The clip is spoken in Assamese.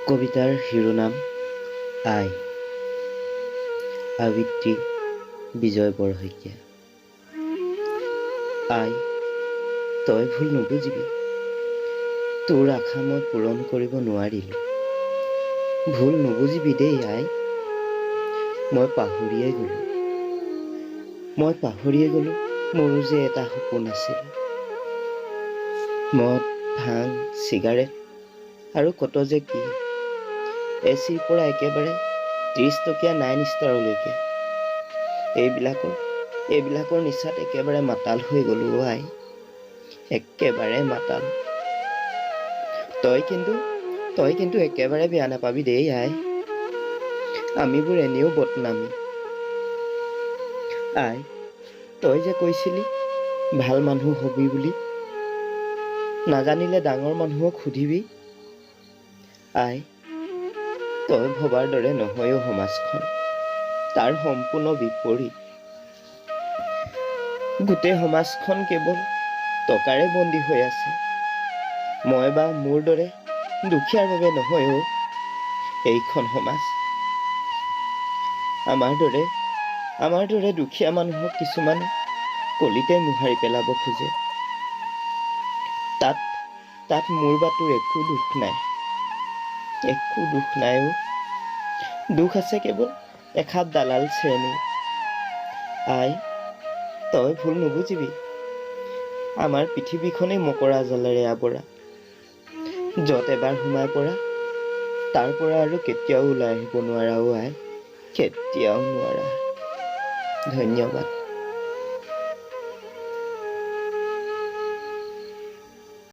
কবিতাৰ শিৰোনাম আই। আবৃত্তি বিজয় বৰশইকীয়া। আই, তই ভুল নুবুজিবি, তোৰ আশা মই পূৰণ কৰিব নোৱাৰিলোঁ। ভুল নুবুজিবি দেই আই, মই পাহৰিয়ে গ'লোঁ মোৰো যে এটা সপোন আছিল। মদ, ভাং, চিগাৰেট আৰু কত যে কি, এচিৰ পৰা একেবাৰে 30 টকীয়া 9 ষ্টাৰলৈকে এইবিলাকৰ নিচাত একেবাৰে মাতাল হৈ গ'লো আই, একেবাৰে মাতাল। তই কিন্তু একেবাৰে বেয়া নাপাবি দেই আই, আমিবোৰ এনেও বদনামী। আই, তই যে কৈছিলি ভাল মানুহ হবি বুলি, নাজানিলে ডাঙৰ মানুহক সুধিবি। আই, তই ভবাৰ দৰে নহয়ও সমাজখন, তাৰ সম্পূৰ্ণ বিপৰীত। গোটেই সমাজখন কেৱল টকাৰে বন্দী হৈ আছে। মই বা মোৰ দৰে দুখীয়াৰ বাবে নহয়ও এইখন সমাজ। আমাৰ দৰে দুখীয়া মানুহক কিছুমানে কলিতে মোহাৰি পেলাব খোজে। তাত মোৰ বা তোৰ একো দুখ নাই অ'। দুখ আছে কেৱল এখাপ দালাল শ্ৰেণীৰ। আই, তই ভুল নুবুজিবি, আমাৰ পৃথিৱীখনেই মকৰা জালেৰে আৱৰা। য'ত এবাৰ সোমাই পৰা, তাৰ পৰা আৰু কেতিয়াও ওলাই আহিব নোৱাৰা অ' আই, কেতিয়াও নোৱাৰা। ধন্যবাদ।